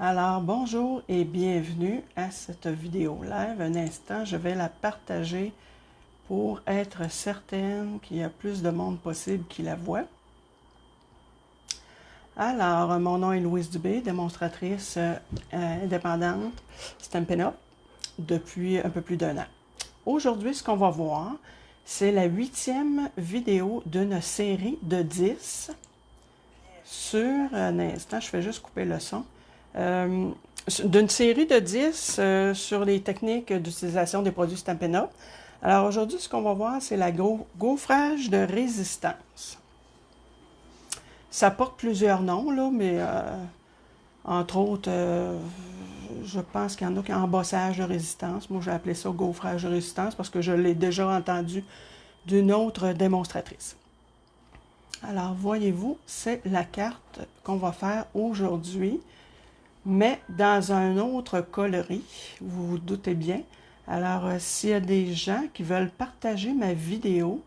Alors, bonjour et bienvenue à cette vidéo live. Un instant, je vais la partager pour être certaine qu'il y a plus de monde possible qui la voit. Alors, mon nom est Louise Dubé, démonstratrice indépendante Stampin' Up depuis un peu plus d'1 an. Aujourd'hui, ce qu'on va voir, c'est la 8e vidéo d'une série de 10 sur un instant, je vais juste couper le son. D'une série de 10 sur les techniques d'utilisation des produits Stampin' Up. Alors aujourd'hui, ce qu'on va voir, c'est la gaufrage de résistance. Ça porte plusieurs noms, là, mais entre autres, je pense qu'il y en a qui ont embossage de résistance. Moi, j'ai appelé ça gaufrage de résistance parce que je l'ai déjà entendu d'une autre démonstratrice. Alors, voyez-vous, c'est la carte qu'on va faire aujourd'hui, mais dans un autre coloris, vous vous doutez bien. Alors, s'il y a des gens qui veulent partager ma vidéo,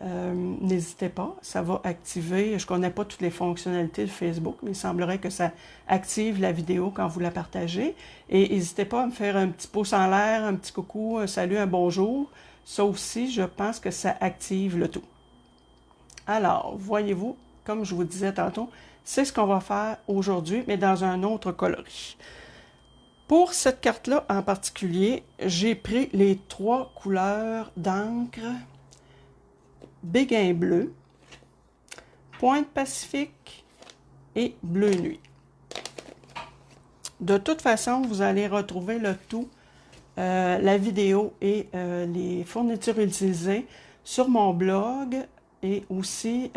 n'hésitez pas, ça va activer, je ne connais pas toutes les fonctionnalités de Facebook, mais il semblerait que ça active la vidéo quand vous la partagez. Et n'hésitez pas à me faire un petit pouce en l'air, un petit coucou, un salut, un bonjour. Ça aussi, je pense que ça active le tout. Alors, voyez-vous, comme je vous disais tantôt, c'est ce qu'on va faire aujourd'hui, mais dans un autre coloris. Pour cette carte-là en particulier, j'ai pris les 3 couleurs d'encre Béguin bleu, Pointe Pacifique et Bleu nuit. De toute façon, vous allez retrouver le tout, la vidéo et les fournitures utilisées sur mon blog et aussi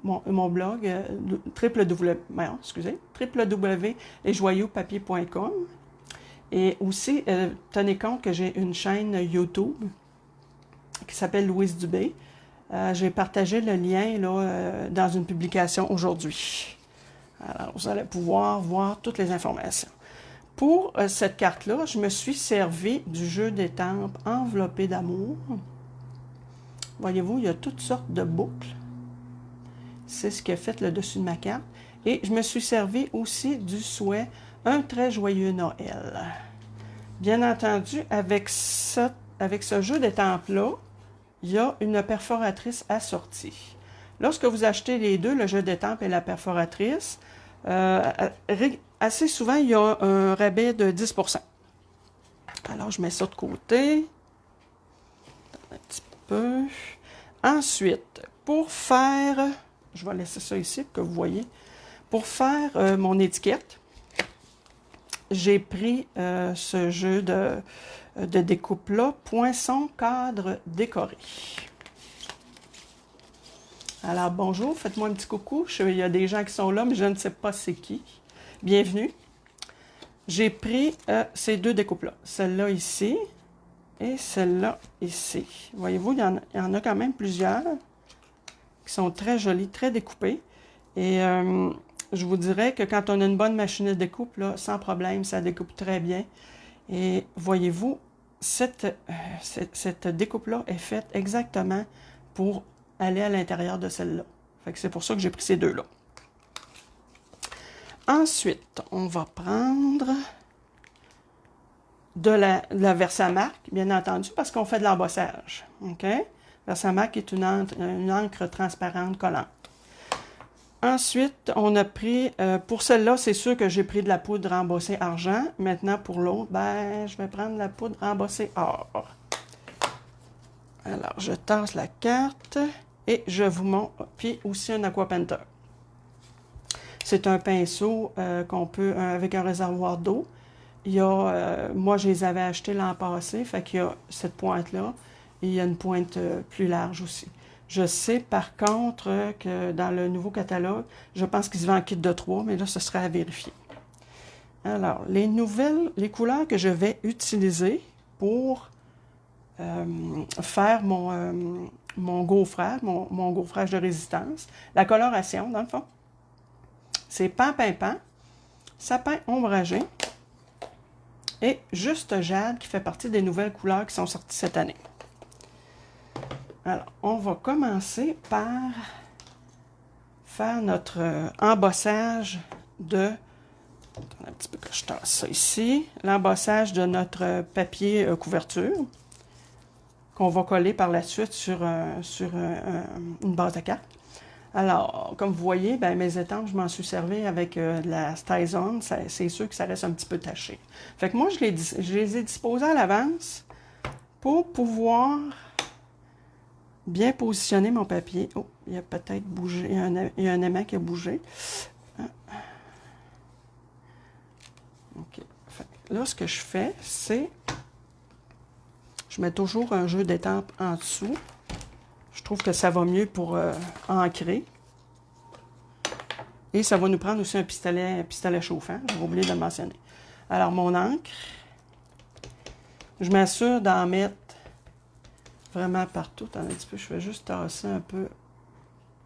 mon blog www.lesjoyeuxpapiers.com. Et aussi, tenez compte que j'ai une chaîne YouTube qui s'appelle Louise Dubé. J'ai partagé le lien là, dans une publication aujourd'hui. Alors, vous allez pouvoir voir toutes les informations. Pour cette carte-là, je me suis servi du jeu d'étampes enveloppé d'amour. Voyez-vous, il y a toutes sortes de boucles. C'est ce qui a fait le dessus de ma carte. Et je me suis servi aussi du souhait « Un très joyeux Noël ». Bien entendu, avec ce jeu d'étampes-là, il y a une perforatrice assortie. Lorsque vous achetez les deux, le jeu d'étampes et la perforatrice, assez souvent, il y a un rabais de 10%. Alors, je mets ça de côté. Un petit peu. Ensuite, pour faire, je vais laisser ça ici pour que vous voyez, pour faire mon étiquette, j'ai pris ce jeu de découpe-là, Poinçon cadre décoré. Alors, bonjour, faites-moi un petit coucou. Il y a des gens qui sont là, mais je ne sais pas c'est qui. Bienvenue. J'ai pris ces 2 découpes-là. Celle-là ici et celle-là ici. Voyez-vous, il y en a quand même plusieurs qui sont très jolies, très découpées. Et je vous dirais que quand on a une bonne machine de découpe, là, sans problème, ça découpe très bien. Et voyez-vous, cette découpe-là est faite exactement pour aller à l'intérieur de celle-là. C'est pour ça que j'ai pris ces 2-là. Ensuite, on va prendre de la Versamark, bien entendu, parce qu'on fait de l'embossage. OK? Versamark est une encre transparente collante. Ensuite, on a pris, pour celle-là, c'est sûr que j'ai pris de la poudre embossée argent. Maintenant, pour l'autre, ben, je vais prendre la poudre embossée or. Alors, je tasse la carte et je vous montre. Puis aussi un aqua painter. C'est un pinceau qu'on peut, avec un réservoir d'eau. Il y a, moi, je les avais achetés l'an passé, fait qu'il y a cette pointe-là. Et il y a une pointe plus large aussi. Je sais par contre que dans le nouveau catalogue, je pense qu'il se vend en kit de 3, mais là, ce serait à vérifier. Alors, les couleurs que je vais utiliser pour faire mon gaufrage, mon gaufrage de résistance, la coloration, dans le fond, c'est pan, sapin ombragé et juste jade qui fait partie des nouvelles couleurs qui sont sorties cette année. Alors, on va commencer par faire notre embossage de Attends un petit peu que je tasse ça ici. L'embossage de notre papier couverture qu'on va coller par la suite sur une base de carte. Alors, comme vous voyez, ben, mes étampes, je m'en suis servi avec de la Stizone. C'est sûr que ça reste un petit peu taché. Fait que moi, je les ai disposés à l'avance pour pouvoir bien positionner mon papier. Oh, il a peut-être bougé. Il y a un aimant qui a bougé. OK. Fait que là, ce que je fais, c'est... Je mets toujours un jeu d'étampes en dessous. Je trouve que ça va mieux pour ancrer. Et ça va nous prendre aussi un pistolet chauffant. J'ai oublié de le mentionner. Alors, mon encre, je m'assure d'en mettre vraiment partout. Attends un petit peu, je vais juste tasser un peu.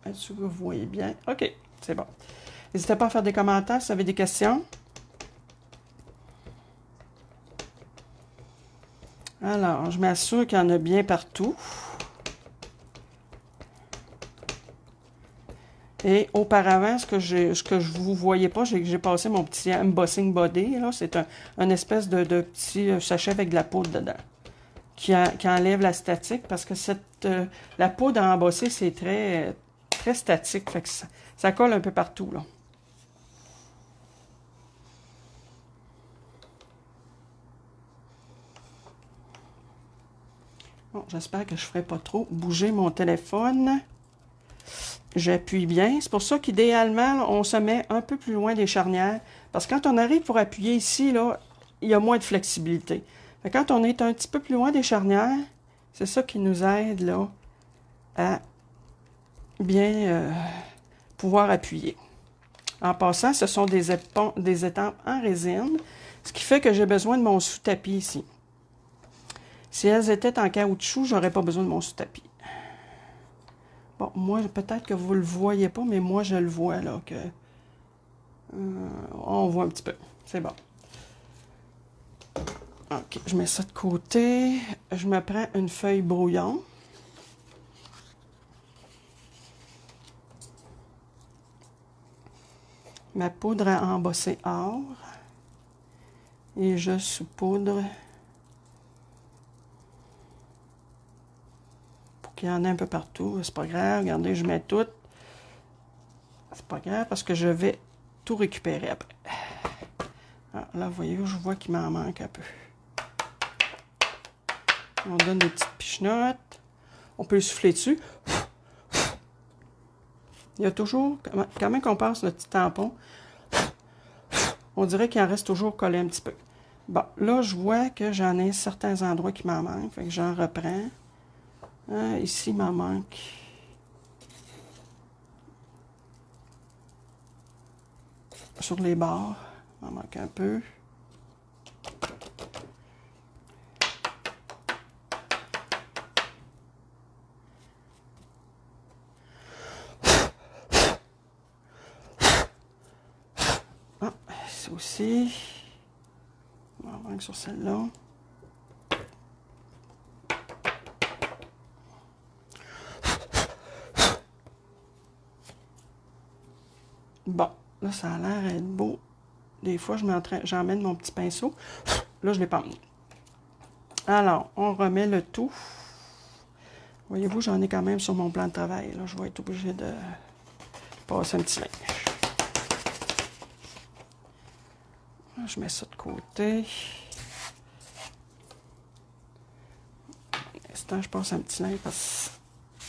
Est-ce que vous voyez bien? OK, c'est bon. N'hésitez pas à faire des commentaires si vous avez des questions. Alors, je m'assure qu'il y en a bien partout. Et auparavant, ce que je vous voyais pas, j'ai passé mon petit embossing body. C'est un espèce de petit sachet avec de la poudre dedans qui enlève la statique parce que la poudre à embosser, c'est très, très statique. Fait que ça colle un peu partout, là. Bon, j'espère que je ne ferai pas trop bouger mon téléphone. J'appuie bien. C'est pour ça qu'idéalement, on se met un peu plus loin des charnières. Parce que quand on arrive pour appuyer ici, là, il y a moins de flexibilité. Fait que quand on est un petit peu plus loin des charnières, c'est ça qui nous aide là, à bien pouvoir appuyer. En passant, ce sont des étampes en résine, ce qui fait que j'ai besoin de mon sous-tapis ici. Si elles étaient en caoutchouc, j'aurais pas besoin de mon sous-tapis. Bon, moi, peut-être que vous ne le voyez pas, mais moi, je le vois, là, que... on voit un petit peu. C'est bon. OK, je mets ça de côté. Je me prends une feuille brouillon. Ma poudre à embosser or. Et je saupoudre pour qu'il y en ait un peu partout. C'est pas grave, regardez, je mets tout. C'est pas grave parce que je vais tout récupérer après. Ah, là, vous voyez, je vois qu'il m'en manque un peu. On donne des petites pichenottes. On peut souffler dessus. Il y a toujours, quand même qu'on passe le petit tampon, on dirait qu'il en reste toujours collé un petit peu. Bon, là, je vois que j'en ai certains endroits qui m'en manquent. Fait que j'en reprends. Ah, ici, il m'en manque. Sur les bords, il m'en manque un peu. Ah, ici aussi. Il m'en manque sur celle-là. Bon, là, ça a l'air d'être beau. Des fois, j'emmène mon petit pinceau. Là, je ne l'ai pas emmené. Alors, on remet le tout. Voyez-vous, j'en ai quand même sur mon plan de travail. Là, je vais être obligé de passer un petit linge. Là, je mets ça de côté. Pour l'instant, je passe un petit linge parce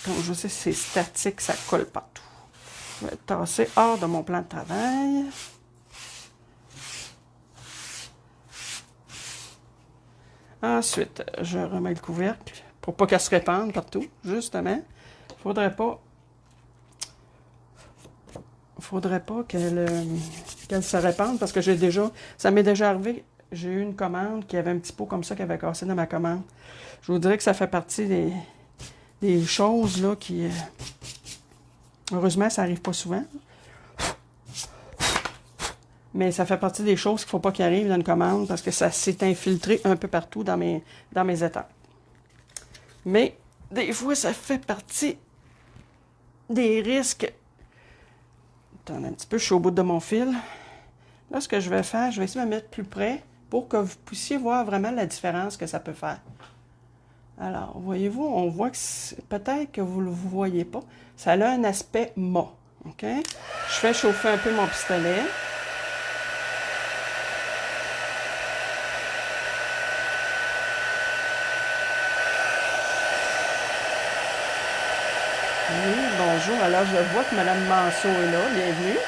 que, comme je sais, c'est statique, ça colle partout. Je vais tasser hors de mon plan de travail. Ensuite, je remets le couvercle pour pas qu'elle se répande partout, justement. Faudrait pas qu'elle se répande parce que ça m'est déjà arrivé, j'ai eu une commande qui avait un petit pot comme ça qui avait cassé dans ma commande. Je vous dirais que ça fait partie des choses là qui... heureusement, ça n'arrive pas souvent. Mais ça fait partie des choses qu'il ne faut pas qu'il arrive dans une commande parce que ça s'est infiltré un peu partout dans mes étampes. Mais des fois, ça fait partie des risques. Attends un petit peu, je suis au bout de mon fil. Là, ce que je vais faire, je vais essayer de me mettre plus près pour que vous puissiez voir vraiment la différence que ça peut faire. Alors, voyez-vous, on voit que peut-être que vous ne le voyez pas. Ça a un aspect mat. OK? Je fais chauffer un peu mon pistolet. Oui, bonjour. Alors, je vois que Mme Manceau est là. Bienvenue.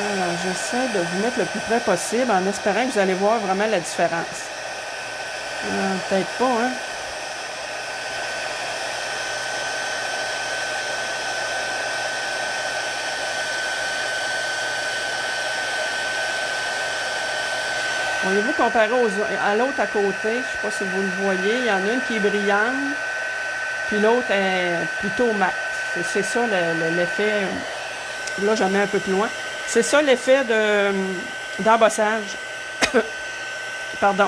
Alors, j'essaie de vous mettre le plus près possible en espérant que vous allez voir vraiment la différence. Peut-être pas, hein? Voyez-vous, comparé à l'autre à côté, je ne sais pas si vous le voyez, il y en a une qui est brillante, puis l'autre est plutôt mat. C'est ça l'effet. Là, j'en mets un peu plus loin. C'est ça l'effet d'embossage. Pardon.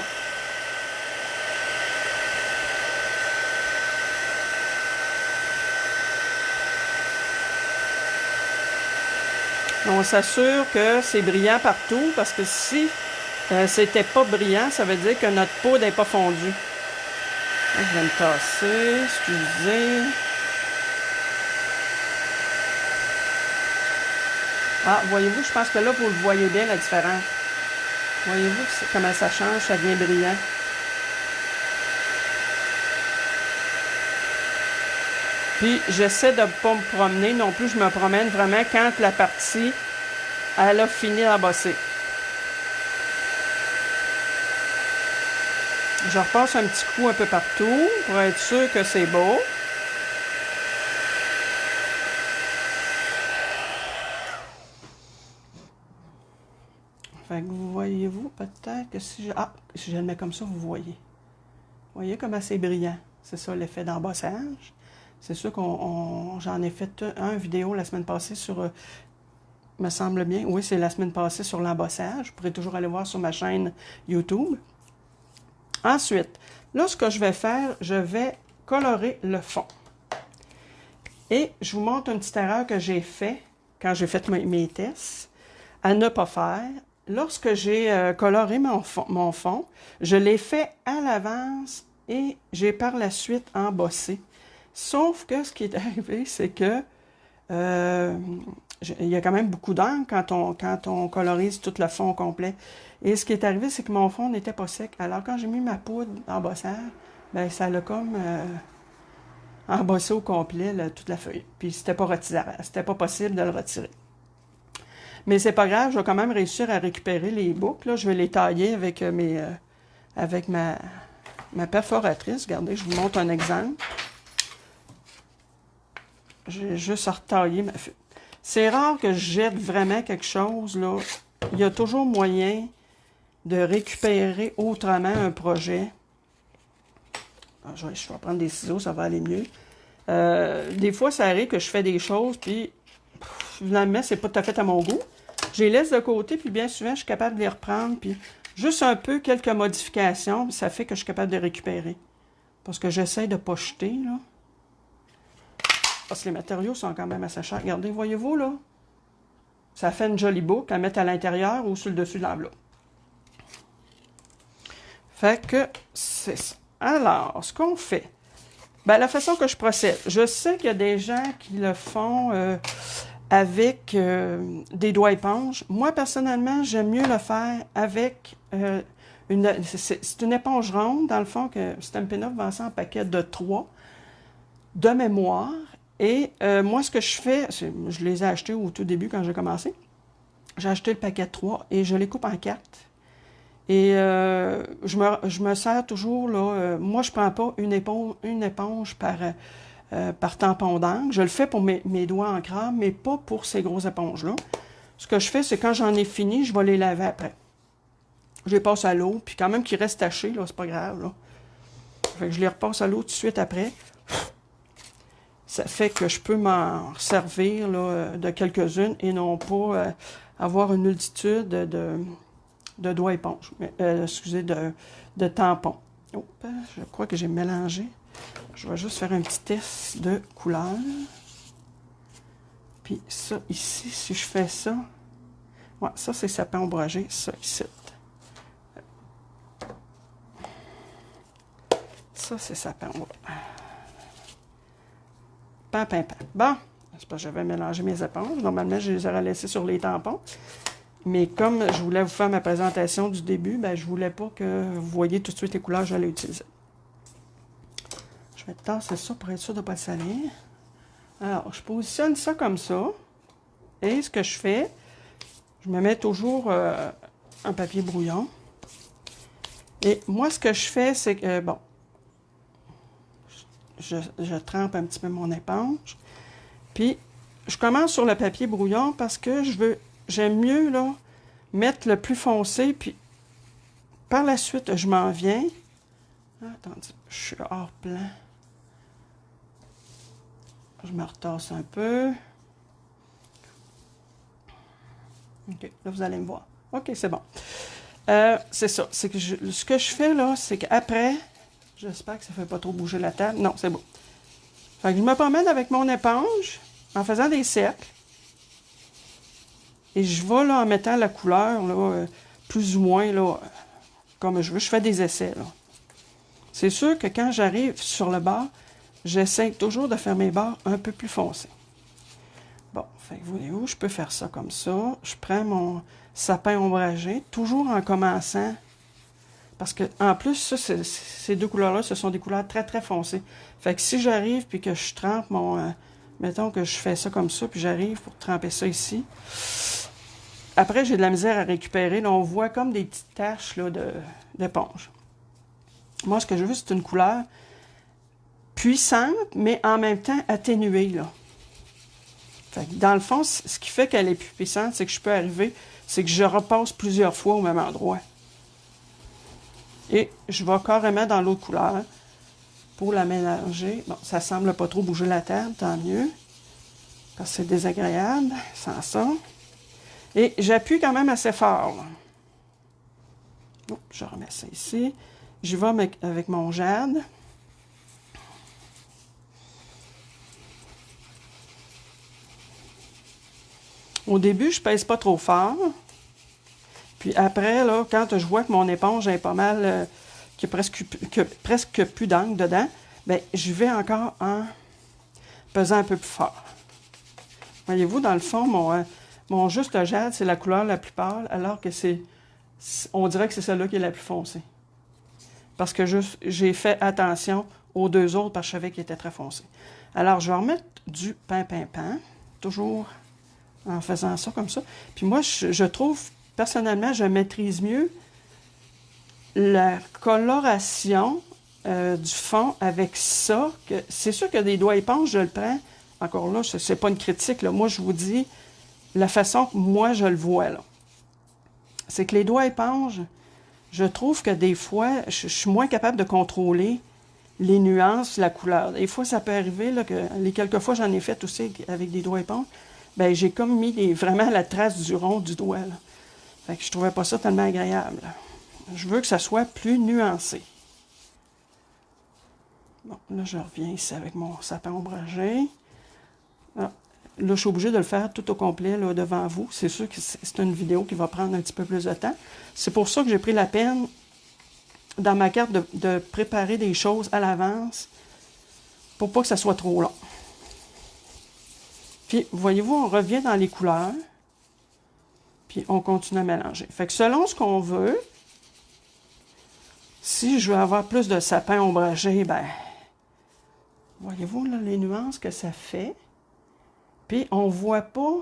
On s'assure que c'est brillant partout parce que si c'était pas brillant, ça veut dire que notre poudre n'est pas fondue. Là, je vais me tasser, excusez. Ah, voyez-vous, je pense que là, vous le voyez bien, la différence. Voyez-vous comment ça change, ça devient brillant. Puis, j'essaie de ne pas me promener non plus. Je me promène vraiment quand la partie, elle a fini d'embosser. Je repasse un petit coup un peu partout pour être sûr que c'est beau. Fait que vous voyez-vous, peut-être que si je... Ah, si je le mets comme ça, vous voyez. Vous voyez comment c'est brillant. C'est ça l'effet d'embossage. C'est sûr qu'on j'en ai fait un vidéo la semaine passée sur... me semble bien. Oui, c'est la semaine passée sur l'embossage. Vous pourrez toujours aller voir sur ma chaîne YouTube. Ensuite, là, ce que je vais faire, je vais colorer le fond. Et je vous montre une petite erreur que j'ai faite quand j'ai fait mes tests à ne pas faire. Lorsque j'ai coloré mon fond, je l'ai fait à l'avance et j'ai par la suite embossé. Sauf que ce qui est arrivé, c'est que il y a quand même beaucoup d'encre quand on colorise tout le fond complet. Et ce qui est arrivé, c'est que mon fond n'était pas sec. Alors, quand j'ai mis ma poudre d'embossage, ben ça l'a comme embossé au complet toute la feuille. Puis, c'était pas retirable. C'était pas possible de le retirer. Mais c'est pas grave, je vais quand même réussir à récupérer les boucles. Là. Je vais les tailler avec, avec ma perforatrice. Regardez, je vous montre un exemple. J'ai juste à retailler ma feuille. C'est rare que je jette vraiment quelque chose, là. Il y a toujours moyen de récupérer autrement un projet. Alors, je vais prendre des ciseaux, ça va aller mieux. Des fois, ça arrive que je fais des choses, puis finalement, c'est pas tout à fait à mon goût. Je les laisse de côté, puis bien souvent, je suis capable de les reprendre, puis juste un peu, quelques modifications, puis ça fait que je suis capable de récupérer. Parce que j'essaie de ne pas jeter, là. Parce que les matériaux sont quand même assez chers. Regardez, voyez-vous, là? Ça fait une jolie boucle à mettre à l'intérieur ou sur le dessus de l'enveloppe. Fait que c'est ça. Alors, ce qu'on fait, ben, la façon que je procède, je sais qu'il y a des gens qui le font avec des doigts éponges. Moi, personnellement, j'aime mieux le faire avec c'est une éponge ronde, dans le fond, que Stampin' Up vend ça en paquet de 3 de mémoire. Et moi, ce que je fais, je les ai achetés au tout début quand j'ai commencé. J'ai acheté le paquet de 3 et je les coupe en 4. Et je me sers toujours, là, moi, je ne prends pas une éponge par tampon d'encre. Je le fais pour mes doigts en crabe, mais pas pour ces grosses éponges-là. Ce que je fais, c'est quand j'en ai fini, je vais les laver après. Je les passe à l'eau, puis quand même qu'ils restent tachés, là, c'est pas grave, là. Fait que je les repasse à l'eau tout de suite après. Ça fait que je peux m'en servir là, de quelques-unes et non pas avoir une multitude de doigts éponges. Excusez, de tampons. Oh, je crois que j'ai mélangé. Je vais juste faire un petit test de couleur. Puis ça, ici, si je fais ça, ouais, ça, c'est sapin ombragé, ça, ici. Ça, c'est sapin ombragé. Pan. Bon, c'est parce que j'avais mélangé mes éponges. Normalement, je les aurais laissées sur les tampons. Mais comme je voulais vous faire ma présentation du début, ben, je voulais pas que vous voyiez tout de suite les couleurs que j'allais utiliser. Je vais tasser ça pour être sûr de ne pas le salir. Alors, je positionne ça comme ça. Et ce que je fais, je me mets toujours un papier brouillon. Et moi, ce que je fais, c'est que, bon, je trempe un petit peu mon éponge. Puis, je commence sur le papier brouillon parce que j'aime mieux, là, mettre le plus foncé. Puis, par la suite, je m'en viens. Attendez, je suis hors plan. Je me retasse un peu. OK, là, vous allez me voir. OK, c'est bon. C'est ça. C'est que ce que je fais, là, c'est qu'après, j'espère que ça ne fait pas trop bouger la table. Non, c'est bon. Fait que je me promène avec mon éponge en faisant des cercles. Et je vais, là, en mettant la couleur, là, plus ou moins, là, comme je veux. Je fais des essais, là. C'est sûr que quand j'arrive sur le bord, j'essaie toujours de faire mes bords un peu plus foncés. Bon, fait que voyez-vous, je peux faire ça comme ça. Je prends mon sapin ombragé, toujours en commençant. Parce que en plus, ça, ces deux couleurs-là, ce sont des couleurs très, très foncées. Fait que si j'arrive puis que je trempe mon... mettons que je fais ça comme ça, puis j'arrive pour tremper ça ici. Après, j'ai de la misère à récupérer. Là, on voit comme des petites taches là, d'éponge. Moi, ce que je veux, c'est une couleur puissante, mais en même temps atténuée, là. Fait que dans le fond, ce qui fait qu'elle est plus puissante, c'est que je peux arriver, c'est que je repasse plusieurs fois au même endroit. Et je vais carrément dans l'autre couleur pour la mélanger. Bon, ça semble pas trop bouger la table, tant mieux. Parce que c'est désagréable, sans ça. Et j'appuie quand même assez fort, là. Oh, je remets ça ici. Je vais avec mon jade. Au début, je pèse pas trop fort. Puis après, là, quand je vois que mon éponge est pas mal, qu'il y a presque plus d'encre dedans, bien, je vais encore en pesant un peu plus fort. Voyez-vous, dans le fond, mon juste jade, c'est la couleur la plus pâle, alors que on dirait que c'est celle-là qui est la plus foncée. Parce que j'ai fait attention aux deux autres, parce que je savais qu'ils étaient très foncés. Alors, je vais remettre du pan, toujours en faisant ça comme ça. Puis moi, je trouve, personnellement, je maîtrise mieux la coloration du fond avec ça. C'est sûr que des doigts éponges, je le prends. Encore là, c'est pas une critique, là. Moi, je vous dis la façon que moi, je le vois, là. C'est que les doigts éponges, je trouve que des fois, je suis moins capable de contrôler les nuances, la couleur. Des fois, ça peut arriver, là, que les quelques fois, j'en ai fait aussi avec des doigts éponges. Ben, j'ai comme mis vraiment la trace du rond du doigt, là. Fait que je trouvais pas ça tellement agréable. Je veux que ça soit plus nuancé. Bon, là, je reviens ici avec mon sapin ombragé. Ah, là, je suis obligée de le faire tout au complet, là, devant vous. C'est sûr que c'est une vidéo qui va prendre un petit peu plus de temps. C'est pour ça que j'ai pris la peine, dans ma carte, de préparer des choses à l'avance, pour pas que ça soit trop long. Puis, voyez-vous, on revient dans les couleurs, puis on continue à mélanger. Fait que selon ce qu'on veut, si je veux avoir plus de sapin ombragé, ben, voyez-vous là, les nuances que ça fait. Puis, on ne voit pas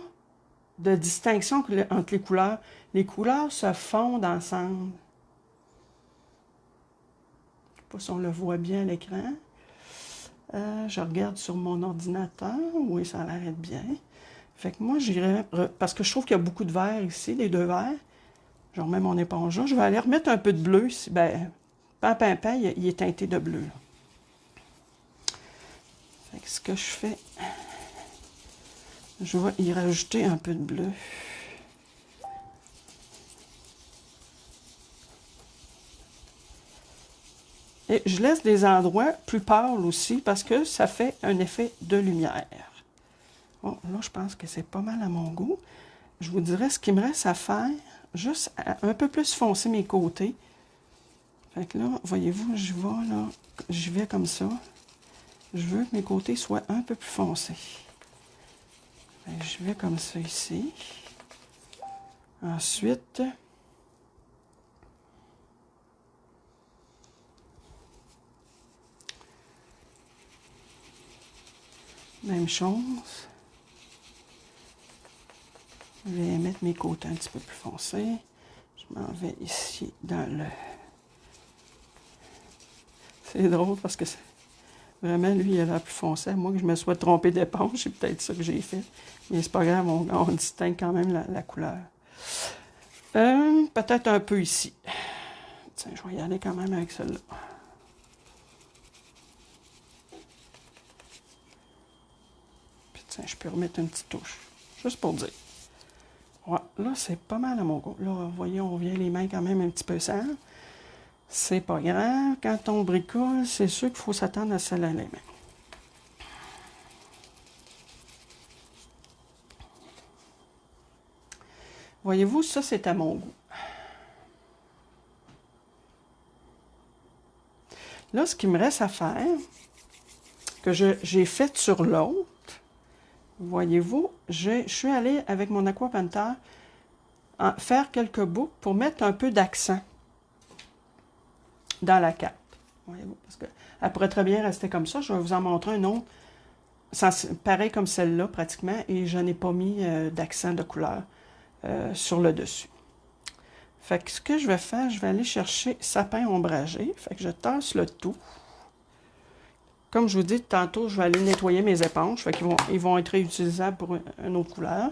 de distinction entre les couleurs. Les couleurs se fondent ensemble. Je ne sais pas si on le voit bien à l'écran. Je regarde sur mon ordinateur. Oui, ça a l'air d'être bien. Fait que moi, j'irais... Parce que je trouve qu'il y a beaucoup de vert ici, les deux verts. Je remets mon éponge là. Je vais aller remettre un peu de bleu ici. Ben, pan, il est teinté de bleu. Là. Fait que ce que je fais... Je vais y rajouter un peu de bleu. Et je laisse des endroits plus pâles aussi parce que ça fait un effet de lumière. Bon, là, je pense que c'est pas mal à mon goût. Je vous dirais ce qu'il me reste à faire, juste un peu plus foncer mes côtés. Fait que là, voyez-vous, je vais comme ça. Je veux que mes côtés soient un peu plus foncés. Fait que je vais comme ça ici. Ensuite, même chose. Je vais mettre mes côtés un petit peu plus foncés. Je m'en vais ici dans le... C'est drôle parce que vraiment, lui, il a l'air plus foncé. À moins que je me sois trompé d'éponge, c'est peut-être ça que j'ai fait. Mais c'est pas grave, on distingue quand même la couleur. Peut-être un peu ici. Tiens, je vais y aller quand même avec celle-là. Puis tiens, je peux remettre une petite touche. Juste pour dire. Ouais, là, c'est pas mal à mon goût. Là, vous voyez, on vient les mains quand même un petit peu sales. C'est pas grave. Quand on bricole, c'est sûr qu'il faut s'attendre à salir les mains. Voyez-vous, ça, c'est à mon goût. Là, ce qu'il me reste à faire, que j'ai fait sur l'autre, voyez-vous, je suis allée avec mon Aqua Panther faire quelques boucles pour mettre un peu d'accent dans la carte. Voyez-vous, parce qu'elle pourrait très bien rester comme ça. Je vais vous en montrer un autre, pareil comme celle-là pratiquement, et je n'ai pas mis d'accent de couleur sur le dessus. Fait que ce que je vais faire, je vais aller chercher sapin ombragé. Fait que je tasse le tout. Comme je vous dis, tantôt, je vais aller nettoyer mes éponges. Fait qu'ils ils vont être réutilisables pour une autre couleur.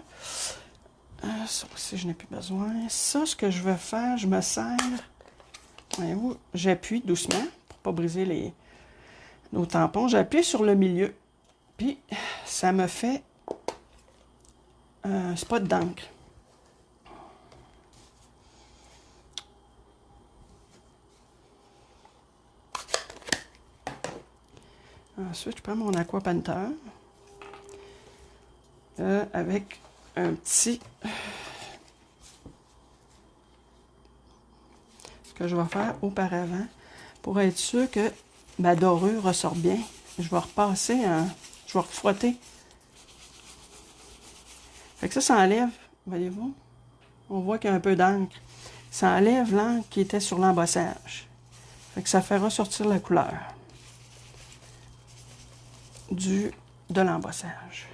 Ça aussi, je n'ai plus besoin. Ça, ce que je vais faire, je me sers... Voyez-vous, j'appuie doucement pour ne pas briser nos tampons. J'appuie sur le milieu. Puis, ça me fait un spot d'encre. Ensuite, je prends mon Aqua Panther avec un petit... Ce que je vais faire auparavant, pour être sûr que ma dorure ressort bien, je vais repasser, je vais refrotter. Fait que ça enlève, voyez-vous, on voit qu'il y a un peu d'encre. Ça enlève l'encre qui était sur l'embossage. Fait que ça fait ressortir la couleur de l'embossage.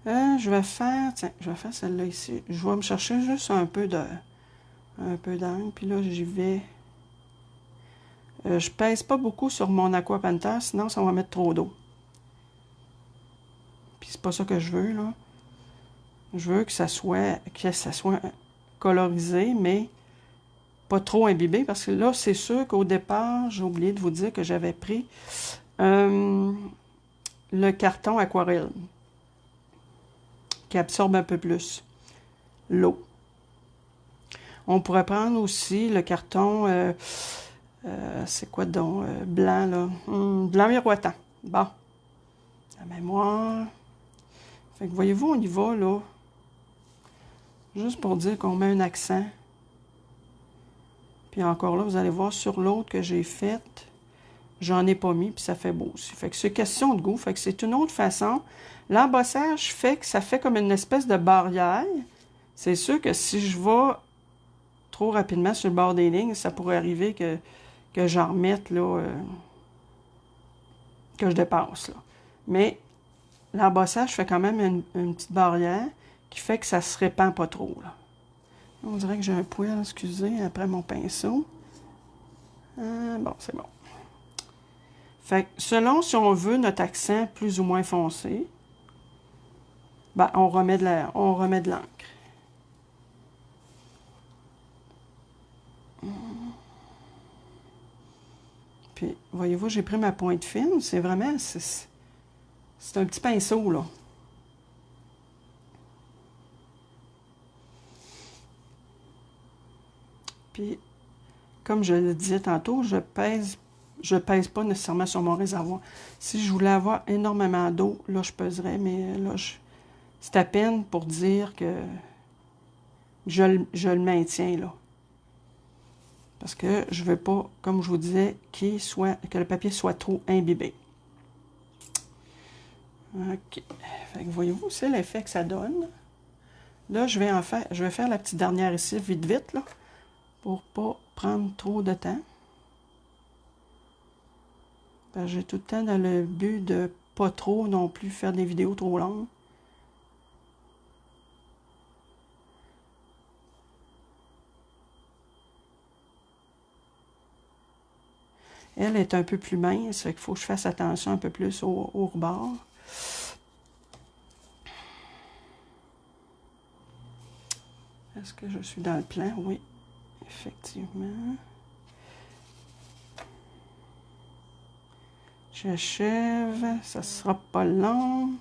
Je vais faire celle-là ici. Je vais me chercher juste un peu d'encre, puis là, j'y vais. Je pèse pas beaucoup sur mon Aqua Panther, sinon ça va mettre trop d'eau. Puis c'est pas ça que je veux, là. Je veux que ça soit colorisé, mais pas trop imbibé, parce que là, c'est sûr qu'au départ, j'ai oublié de vous dire que j'avais pris le carton aquarelle, qui absorbe un peu plus l'eau. On pourrait prendre aussi le carton, c'est quoi donc, blanc, là? Blanc miroitant. Bon. La mémoire. Fait que voyez-vous, on y va, là. Juste pour dire qu'on met un accent. Puis encore là, vous allez voir sur l'autre que j'ai faite, j'en ai pas mis, puis ça fait beau aussi. Fait que c'est question de goût. Fait que c'est une autre façon. L'embossage fait que ça fait comme une espèce de barrière. C'est sûr que si je vais trop rapidement sur le bord des lignes, ça pourrait arriver que j'en remette, là, que je dépasse, là. Mais l'embossage fait quand même une petite barrière qui fait que ça se répand pas trop, là. On dirait que j'ai un poil, excusez, après mon pinceau. Bon, c'est bon. Fait que selon si on veut notre accent plus ou moins foncé, ben, on remet de l'encre. Puis, voyez-vous, j'ai pris ma pointe fine. C'est vraiment... C'est un petit pinceau, là. Puis, comme je le disais tantôt, je pèse je pèse pas nécessairement sur mon réservoir. Si je voulais avoir énormément d'eau, là, je peserais, mais là, c'est à peine pour dire que je le maintiens, là. Parce que je veux pas, comme je vous disais, que le papier soit trop imbibé. OK. Fait que voyez-vous, c'est l'effet que ça donne. Là, je vais faire la petite dernière ici, vite, vite, là, pour pas prendre trop de temps. J'ai tout le temps dans le but de pas trop non plus faire des vidéos trop longues. Elle est un peu plus mince, il faut que je fasse attention un peu plus au rebord. Est-ce que je suis dans le plan? Oui, effectivement. J'achève, ça ne sera pas long.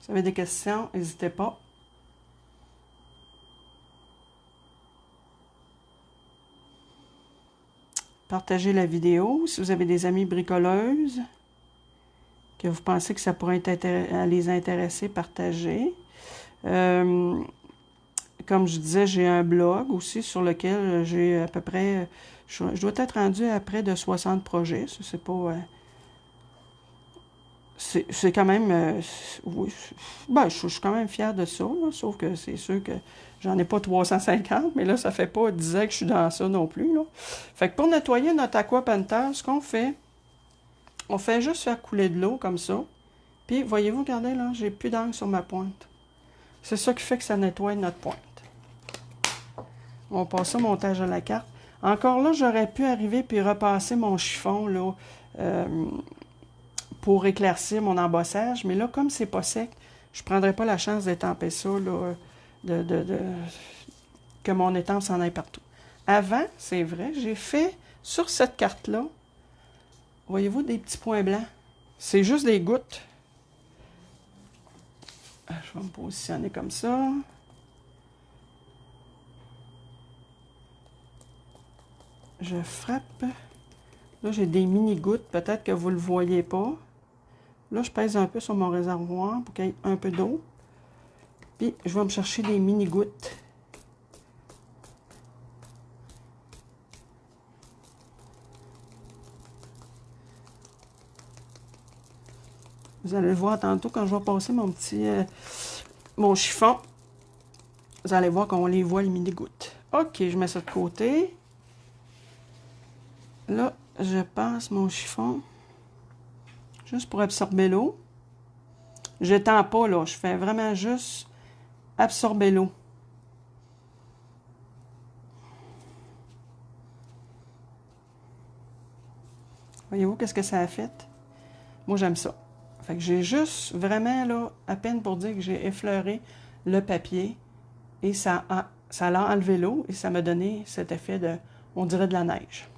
Si vous avez des questions, n'hésitez pas. Partagez la vidéo. Si vous avez des amies bricoleuses, que vous pensez que ça pourrait les intéresser, partagez. Comme je disais, j'ai un blog aussi sur lequel j'ai à peu près... Je dois être rendu à près de 60 projets. Ça, c'est pas... c'est quand même... oui, ben, je suis quand même fière de ça, là, sauf que c'est sûr que j'en ai pas 350, mais là, ça fait pas 10 ans que je suis dans ça non plus, là. Fait que pour nettoyer notre Aqua Panther, ce qu'on fait, on fait juste faire couler de l'eau comme ça. Puis, voyez-vous, regardez, là, j'ai plus d'encre sur ma pointe. C'est ça qui fait que ça nettoie notre pointe. On passe au montage à la carte. Encore là, j'aurais pu arriver puis repasser mon chiffon, là, pour éclaircir mon embossage. Mais là, comme c'est pas sec, je ne prendrai pas la chance d'étamper ça, là, que mon étampe s'en aille partout. Avant, c'est vrai, j'ai fait sur cette carte-là, voyez-vous, des petits points blancs. C'est juste des gouttes. Je vais me positionner comme ça. Je frappe. Là, j'ai des mini-gouttes. Peut-être que vous ne le voyez pas. Là, je pèse un peu sur mon réservoir pour qu'il y ait un peu d'eau. Puis, je vais me chercher des mini-gouttes. Vous allez le voir tantôt quand je vais passer mon chiffon. Vous allez voir qu'on les voit, les mini-gouttes. OK, je mets ça de côté. Là, je passe mon chiffon juste pour absorber l'eau. Je n'étends pas, là. Je fais vraiment juste absorber l'eau. Voyez-vous qu'est-ce que ça a fait? Moi, j'aime ça. Fait que j'ai juste vraiment, là, à peine pour dire que j'ai effleuré le papier et ça a enlevé l'eau et ça m'a donné cet effet de, on dirait de la neige.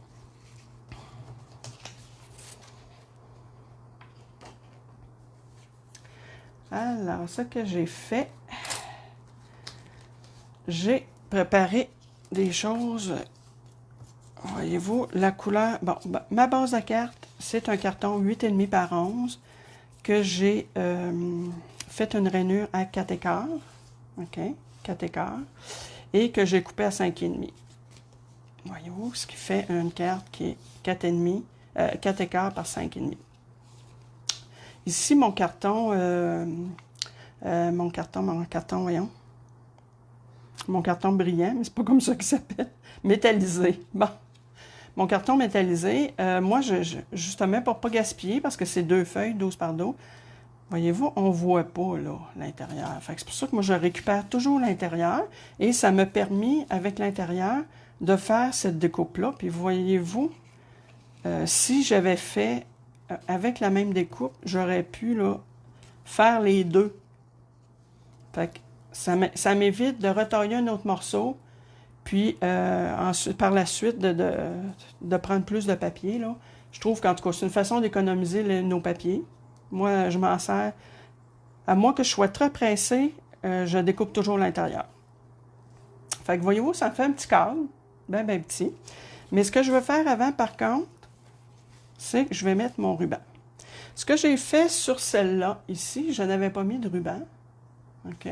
Alors, ce que j'ai fait, j'ai préparé des choses. Voyez-vous, la couleur... Bon, ma base de carte, c'est un carton 8,5 par 11 que j'ai fait une rainure à 4 écarts. OK, 4 écarts. Et que j'ai coupé à 5,5. Voyez-vous, ce qui fait une carte qui est 4,5, 4 écarts par 5,5. Ici, mon carton, voyons. Mon carton brillant, mais c'est pas comme ça qu'il s'appelle. Métallisé. Bon. Mon carton métallisé, moi, justement, pour pas gaspiller, parce que c'est 2 feuilles, 12 par 12, voyez-vous, on voit pas, là, l'intérieur. Fait que c'est pour ça que moi, je récupère toujours l'intérieur. Et ça m'a permis, avec l'intérieur, de faire cette découpe-là. Puis voyez-vous, si j'avais fait avec la même découpe, j'aurais pu là, faire les deux. Fait que ça m'évite de retailler un autre morceau, puis ensuite, par la suite de prendre plus de papier. Là. Je trouve qu'en tout cas, c'est une façon d'économiser nos papiers. Moi, je m'en sers. À moins que je sois très pressée, je découpe toujours l'intérieur. Fait que voyez-vous, ça me fait un petit cadre, bien petit. Mais ce que je veux faire avant, par contre, c'est que je vais mettre mon ruban. Ce que j'ai fait sur celle-là, ici, je n'avais pas mis de ruban. OK?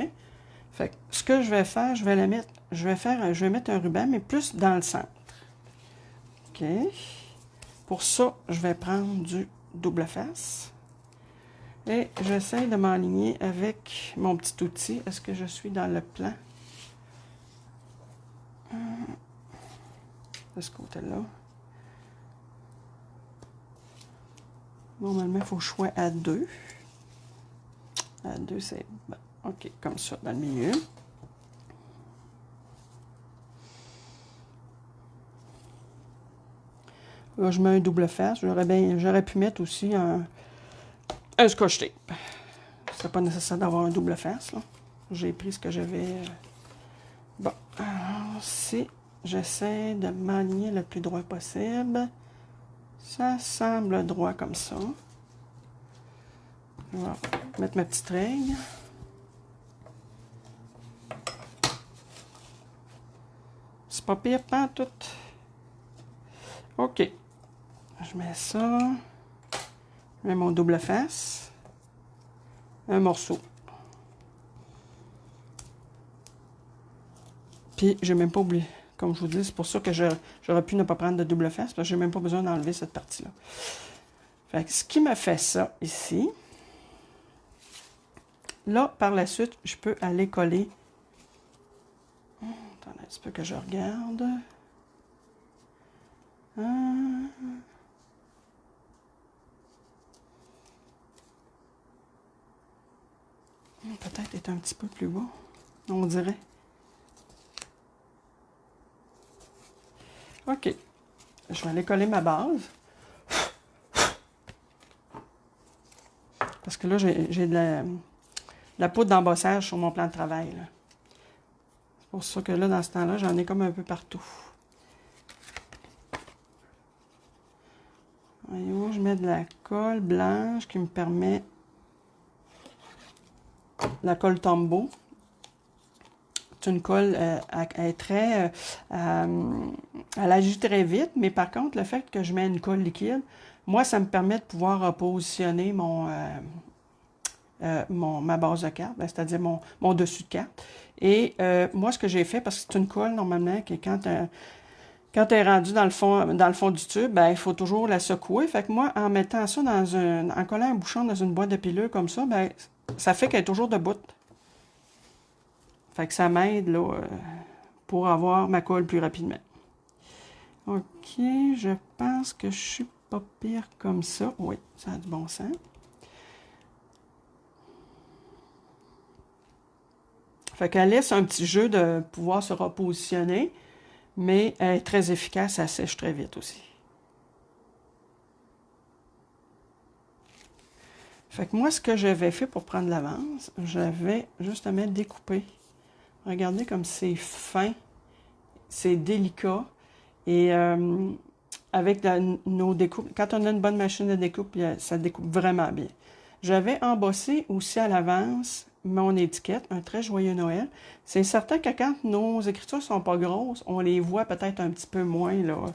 Fait que ce que je vais faire, je vais la mettre, je vais mettre un ruban, mais plus dans le centre. OK? Pour ça, je vais prendre du double face. Et j'essaie de m'aligner avec mon petit outil. Est-ce que je suis dans le plan? De ce côté-là. Normalement, il faut que je sois à 2. À 2, c'est bon. OK, comme ça, dans le milieu. Là, je mets un double face. J'aurais pu mettre aussi un scotch tape. C'est pas nécessaire d'avoir un double face, là. J'ai pris ce que j'avais. Bon, alors, si j'essaie de m'aligner le plus droit possible, ça semble droit comme ça. Je vais mettre ma petite règle. C'est pas pire, pas tout. OK. Je mets ça. Je mets mon double face. Un morceau. Puis, j'ai même pas oublié. Comme je vous dis, c'est pour ça que j'aurais pu ne pas prendre de double face, parce que j'ai même pas besoin d'enlever cette partie-là. Fait que ce qui me fait ça ici, là, par la suite, je peux aller coller. Attendez un petit peu que je regarde. Peut-être être un petit peu plus bas, on dirait. OK. Je vais aller coller ma base. Parce que là, j'ai de la poudre d'embossage sur mon plan de travail. C'est pour ça que là, dans ce temps-là, j'en ai comme un peu partout. Voyez-vous, je mets de la colle blanche qui me permet... La colle Tombow. C'est une colle, elle est très... elle agit très vite, mais par contre, le fait que je mets une colle liquide, moi, ça me permet de pouvoir positionner ma base de carte, c'est-à-dire mon dessus de carte. Et moi, ce que j'ai fait, parce que c'est une colle, normalement, que quand elle est rendue dans le fond du tube, ben, il faut toujours la secouer. Fait que moi, en mettant ça en collant un bouchon dans une boîte de pilule comme ça, ben, ça fait qu'elle est toujours debout. Fait que ça m'aide, là, pour avoir ma colle plus rapidement. OK, je pense que je suis pas pire comme ça. Oui, ça a du bon sens. Fait qu'elle laisse un petit jeu de pouvoir se repositionner, mais elle est très efficace, elle sèche très vite aussi. Fait que moi, ce que j'avais fait pour prendre l'avance, j'avais justement découpé. Regardez comme c'est fin, c'est délicat. Et avec nos découpes, quand on a une bonne machine de découpe, ça découpe vraiment bien. J'avais embossé aussi à l'avance mon étiquette, un très joyeux Noël. C'est certain que quand nos écritures sont pas grosses, on les voit peut-être un petit peu moins là,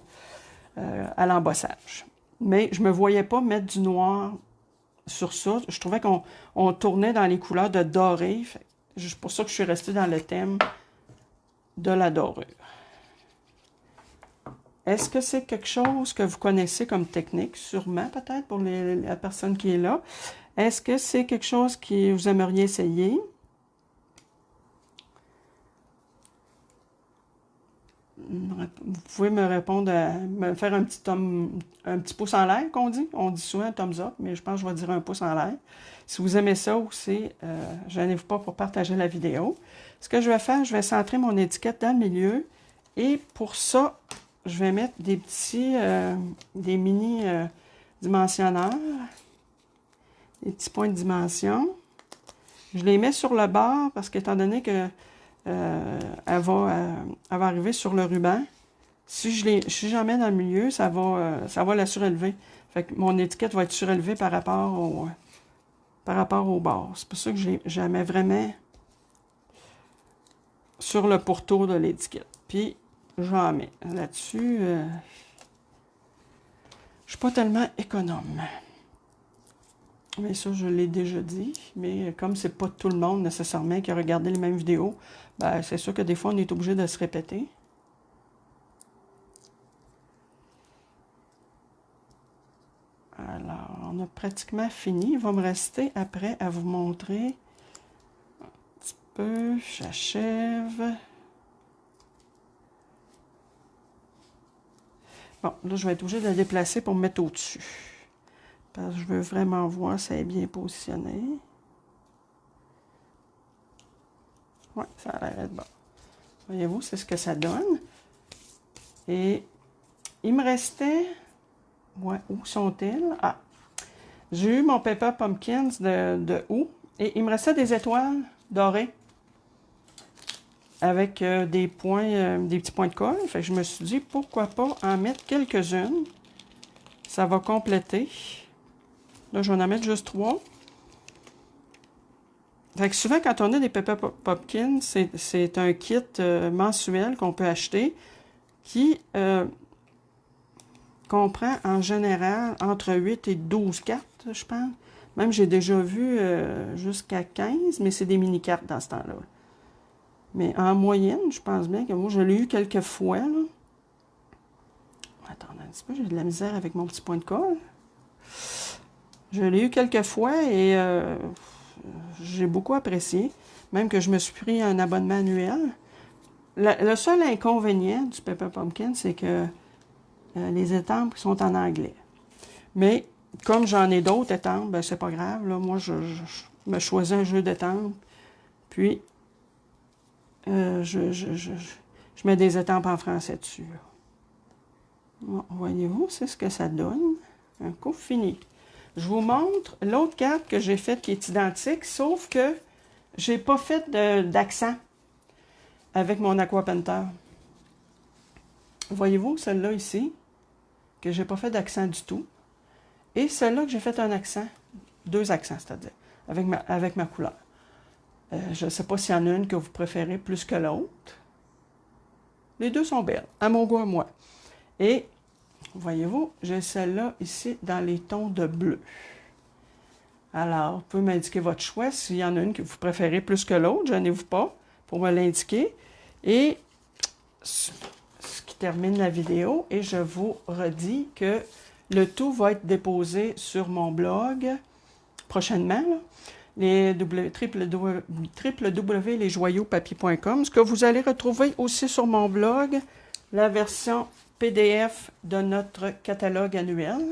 à l'embossage. Mais je me voyais pas mettre du noir sur ça. Je trouvais qu'on tournait dans les couleurs de doré. C'est pour ça que je suis restée dans le thème de la dorure. Est-ce que c'est quelque chose que vous connaissez comme technique? Sûrement, peut-être, pour la personne qui est là. Est-ce que c'est quelque chose que vous aimeriez essayer? Vous pouvez me répondre, me faire un petit pouce en l'air, qu'on dit. On dit souvent un thumbs up, mais je pense que je vais dire un pouce en l'air. Si vous aimez ça aussi, gênez-vous pas pour partager la vidéo. Ce que je vais faire, je vais centrer mon étiquette dans le milieu. Et pour ça, je vais mettre des petits, des mini dimensionneurs. Des petits points de dimension. Je les mets sur le bord parce qu'étant donné que elle va arriver sur le ruban, si j'en mets dans le milieu, ça va la surélever. Fait que mon étiquette va être surélevée par rapport au bord. C'est pour ça que je la mets vraiment sur le pourtour de l'étiquette. Puis, j'en mets là-dessus. Je suis pas tellement économe. Mais ça, je l'ai déjà dit. Mais comme c'est pas tout le monde nécessairement qui a regardé les mêmes vidéos, ben, c'est sûr que des fois, on est obligé de se répéter. Alors, on a pratiquement fini. Il va me rester après à vous montrer un petit peu. J'achève. Bon, là, je vais être obligée de la déplacer pour me mettre au-dessus. Parce que je veux vraiment voir si elle est bien positionnée. Oui, ça a l'air d'être bon. Voyez-vous, c'est ce que ça donne. Et il me restait... Ouais, où sont-elles? Ah! J'ai eu mon Pepper Pumpkins de août. Et il me restait des étoiles dorées. Avec des points, des petits points de colle. Fait que je me suis dit, pourquoi pas en mettre quelques-unes. Ça va compléter. Là, je vais en mettre juste 3. Fait que souvent, quand on a des Pepper Pumpkins, c'est un kit mensuel qu'on peut acheter qui comprend en général entre 8 et 12 cartes, je pense. Même, j'ai déjà vu jusqu'à 15, mais c'est des mini-cartes dans ce temps-là. Mais en moyenne, je pense bien que moi, je l'ai eu quelques fois. Là. Attendez un petit peu, j'ai de la misère avec mon petit point de colle. Je l'ai eu quelques fois et j'ai beaucoup apprécié. Même que je me suis pris un abonnement annuel. Le seul inconvénient du Pepper Pumpkin, c'est que les étampes sont en anglais. Mais comme j'en ai d'autres étampes, ben c'est pas grave. Là. Moi, je me choisis un jeu d'étampes. Puis, je mets des étampes en français dessus. Bon, voyez-vous, c'est ce que ça donne. Un coup fini. Je vous montre l'autre carte que j'ai faite qui est identique, sauf que j'ai pas fait d'accent avec mon Aquapainter. Voyez-vous, celle-là ici, que j'ai pas fait d'accent du tout. Et celle-là que j'ai fait un accent, 2 accents, c'est-à-dire, avec ma couleur. Je ne sais pas s'il y en a une que vous préférez plus que l'autre. Les deux sont belles, à mon goût à moi. Et, voyez-vous, j'ai celle-là ici dans les tons de bleu. Alors, vous pouvez m'indiquer votre choix. S'il y en a une que vous préférez plus que l'autre, gênez-vous pas pour me l'indiquer. Et ce qui termine la vidéo, et je vous redis que le tout va être déposé sur mon blog prochainement, là, les www.lesjoyauxpapier.com. Ce que vous allez retrouver aussi sur mon blog, la version PDF de notre catalogue annuel.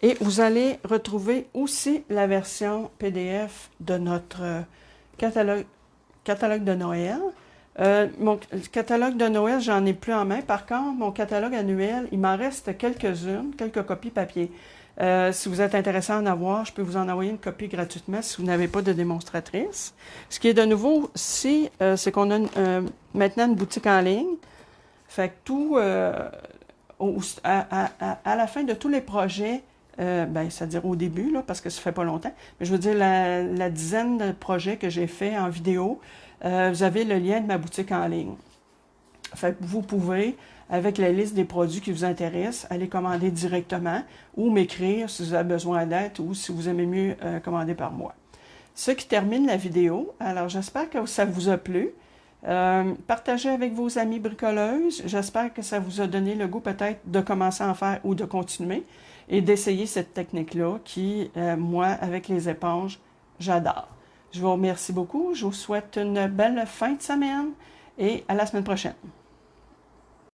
Et vous allez retrouver aussi la version PDF de notre catalogue de Noël. Mon catalogue de Noël, j'en ai plus en main. Par contre, mon catalogue annuel, il m'en reste quelques-unes, quelques copies papier. Si vous êtes intéressé à en avoir, je peux vous en envoyer une copie gratuitement si vous n'avez pas de démonstratrice. Ce qui est de nouveau ici, c'est qu'on a maintenant une boutique en ligne. Fait que tout, à la fin de tous les projets, c'est-à-dire au début, là, parce que ça fait pas longtemps, mais je veux dire la dizaine de projets que j'ai fait en vidéo, vous avez le lien de ma boutique en ligne. Fait que vous pouvez, avec la liste des produits qui vous intéressent, aller commander directement ou m'écrire si vous avez besoin d'aide ou si vous aimez mieux commander par moi. Ce qui termine la vidéo. Alors, j'espère que ça vous a plu. Partagez avec vos amis bricoleuses. J'espère que ça vous a donné le goût peut-être de commencer à en faire ou de continuer et d'essayer cette technique-là qui, moi, avec les éponges, j'adore. Je vous remercie beaucoup. Je vous souhaite une belle fin de semaine et à la semaine prochaine.